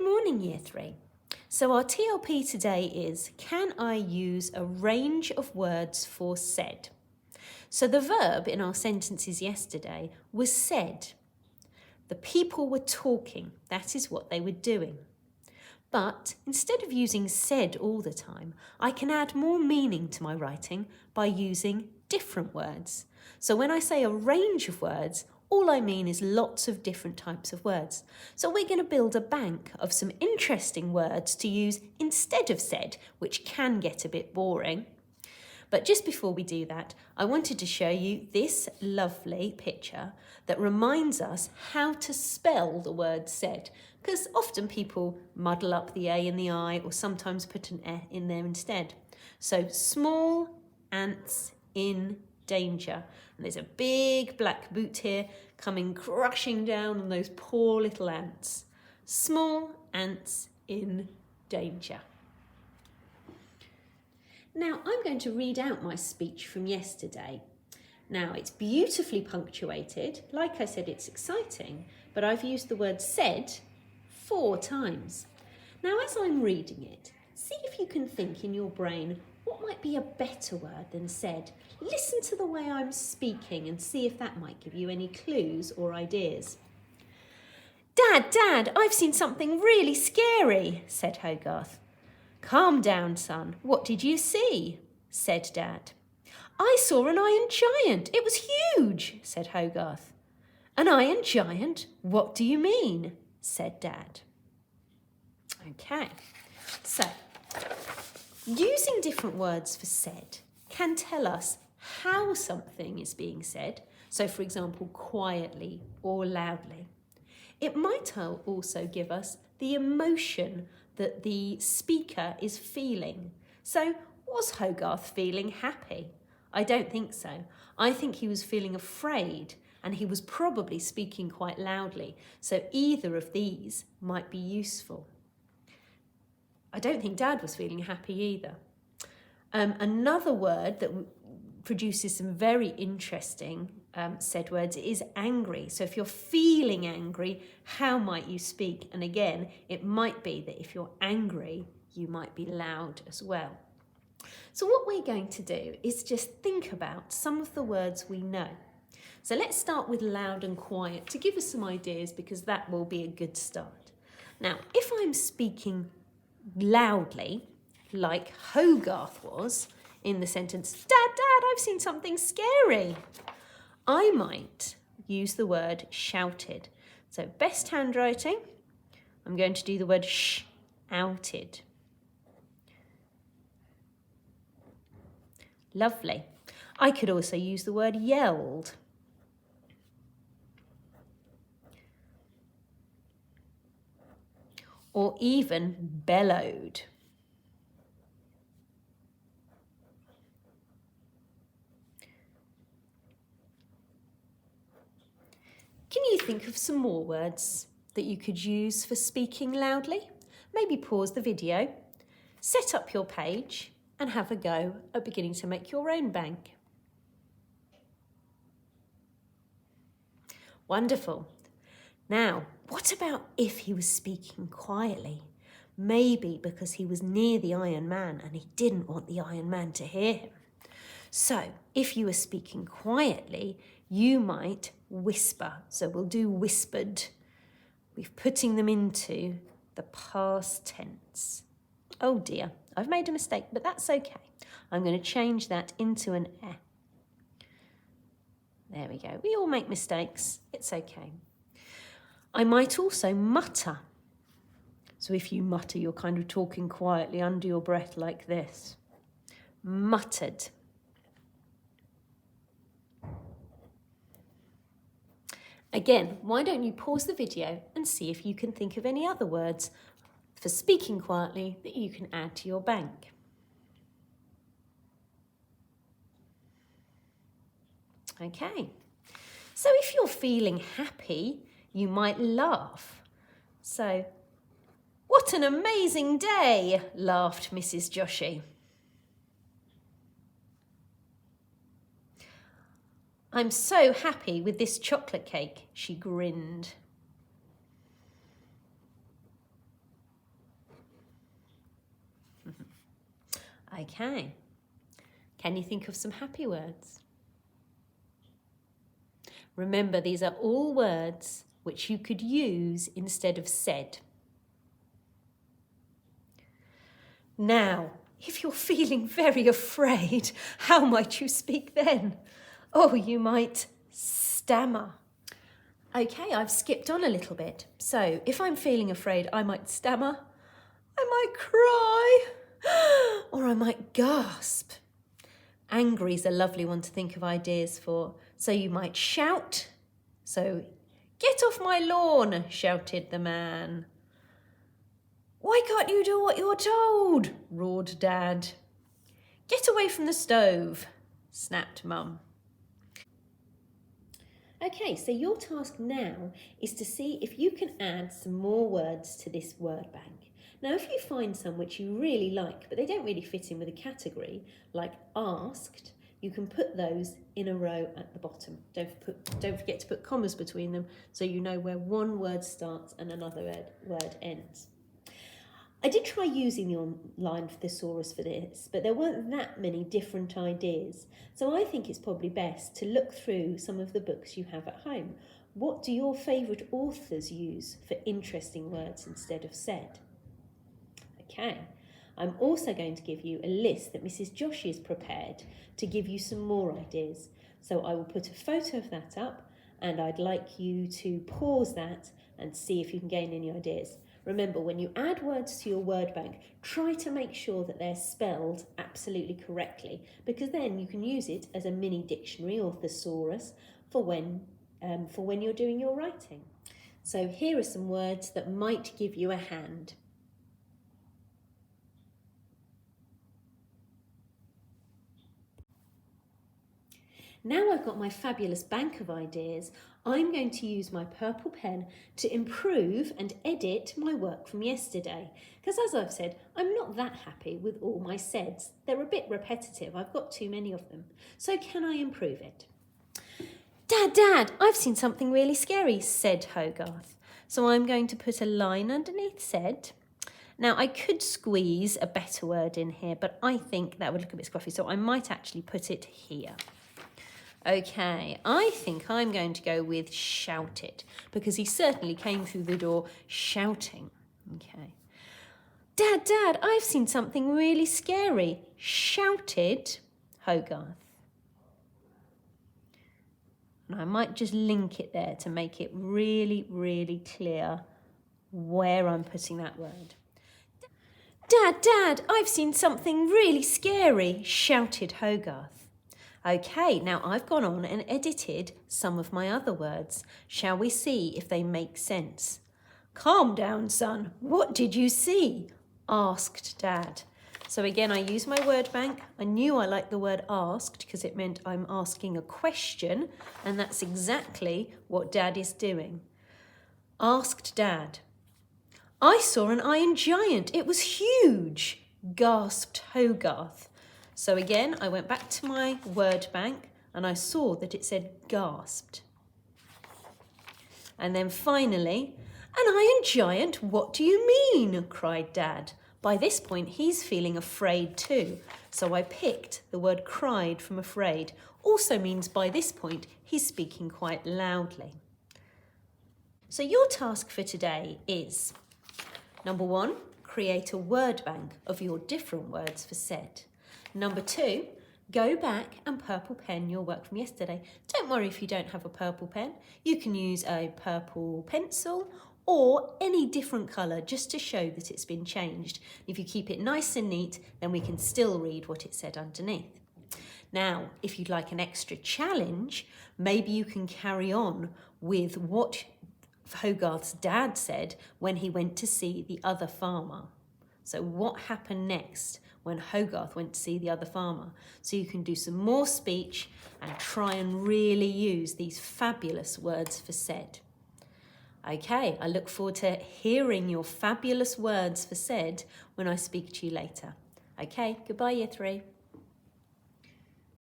morning, Year 3. So our TLP today is, can I use a range of words for said? So the verb in our sentences yesterday was said. The people were talking, that is what they were doing. But instead of using said all the time, I can add more meaning to my writing by using different words. So when I say a range of words, all I mean is lots of different types of words. So we're going to build a bank of some interesting words to use instead of said, which can get a bit boring. But just before we do that, I wanted to show you this lovely picture that reminds us how to spell the word said, because often people muddle up the A and the I or sometimes put an E in there instead. So small ants in danger. And there's a big black boot here coming crushing down on those poor little ants. Small ants in danger. Now I'm going to read out my speech from yesterday. Now it's beautifully punctuated. Like I said, it's exciting, but I've used the word said 4 times. Now as I'm reading it, see if you can think in your brain what might be a better word than said. Listen to the way I'm speaking and see if that might give you any clues or ideas. Dad, I've seen something really scary, said Hogarth. Calm down, son. What did you see? Said Dad. I saw an iron giant. It was huge, said Hogarth. An iron giant? What do you mean? Said Dad. Okay, so using different words for said can tell us how something is being said. So, for example, quietly or loudly. It might also give us the emotion that the speaker is feeling. So, was Hogarth feeling happy? I don't think so. I think he was feeling afraid and he was probably speaking quite loudly. So either of these might be useful. I don't think Dad was feeling happy either. Another word that produces some very interesting said words is angry. So if you're feeling angry, how might you speak? And again, it might be that if you're angry, you might be loud as well. So what we're going to do is just think about some of the words we know. So let's start with loud and quiet to give us some ideas, because that will be a good start. Now, if I'm speaking loudly, like Hogarth was in the sentence, Dad, I've seen something scary, I might use the word shouted. So best handwriting, I'm going to do the word outed. Lovely. I could also use the word yelled. Or even bellowed. Can you think of some more words that you could use for speaking loudly? Maybe pause the video, set up your page and have a go at beginning to make your own bank. Wonderful. Now, what about if he was speaking quietly? Maybe because he was near the Iron Man and he didn't want the Iron Man to hear him. So, if you were speaking quietly, you might whisper. So we'll do whispered. We're putting them into the past tense. Oh dear, I've made a mistake, but that's okay. I'm going to change that into an E. There we go. We all make mistakes. It's okay. I might also mutter. So if you mutter, you're kind of talking quietly under your breath like this. Muttered. Again, why don't you pause the video and see if you can think of any other words for speaking quietly that you can add to your bank. Okay, so if you're feeling happy, you might laugh. So, what an amazing day, laughed Mrs. Joshi. I'm so happy with this chocolate cake, she grinned. Okay. Can you think of some happy words? Remember, these are all words which you could use instead of said. Now, if you're feeling very afraid, how might you speak then? Oh, you might stammer. Okay, I've skipped on a little bit. So if I'm feeling afraid, I might stammer, I might cry, or I might gasp. Angry is a lovely one to think of ideas for. So you might shout. So, "Get off my lawn," shouted the man. "Why can't you do what you're told?" roared Dad. "Get away from the stove," snapped Mum. Okay, so your task now is to see if you can add some more words to this word bank. Now, if you find some which you really like, but they don't really fit in with a category, like asked, you can put those in a row at the bottom. Don't forget to put commas between them so you know where one word starts and another word ends. I did try using the online thesaurus for this, but there weren't that many different ideas. So I think it's probably best to look through some of the books you have at home. What do your favourite authors use for interesting words instead of said? Okay, I'm also going to give you a list that Mrs. Joshi has prepared to give you some more ideas. So I will put a photo of that up and I'd like you to pause that and see if you can gain any ideas. Remember, when you add words to your word bank, try to make sure that they're spelled absolutely correctly, because then you can use it as a mini dictionary or thesaurus for when you're doing your writing. So here are some words that might give you a hand. Now I've got my fabulous bank of ideas, I'm going to use my purple pen to improve and edit my work from yesterday. Because as I've said, I'm not that happy with all my saids. They're a bit repetitive, I've got too many of them. So can I improve it? Dad, I've seen something really scary, said Hogarth. So I'm going to put a line underneath said. Now, I could squeeze a better word in here, but I think that would look a bit scruffy, so I might actually put it here. Okay, I think I'm going to go with shouted, because he certainly came through the door shouting. Okay. Dad, I've seen something really scary, shouted Hogarth. And I might just link it there to make it really, really clear where I'm putting that word. Dad, I've seen something really scary, shouted Hogarth. Okay, now I've gone on and edited some of my other words. Shall we see if they make sense? Calm down, son. What did you see? Asked Dad. So again, I used my word bank. I knew I liked the word asked because it meant I'm asking a question, and that's exactly what Dad is doing. Asked Dad. I saw an iron giant. It was huge, gasped Hogarth. So again, I went back to my word bank and I saw that it said gasped. And then finally, an iron giant, what do you mean? Cried Dad. By this point, he's feeling afraid too. So I picked the word cried from afraid. Also means by this point, he's speaking quite loudly. So your task for today is, number 1, create a word bank of your different words for said. Number 2, go back and purple pen your work from yesterday. Don't worry if you don't have a purple pen. You can use a purple pencil or any different colour just to show that it's been changed. If you keep it nice and neat, then we can still read what it said underneath. Now, if you'd like an extra challenge, maybe you can carry on with what Hogarth's dad said when he went to see the other farmer. So what happened next when Hogarth went to see the other farmer? So you can do some more speech and try and really use these fabulous words for said. Okay, I look forward to hearing your fabulous words for said when I speak to you later. Okay, goodbye, Year 3.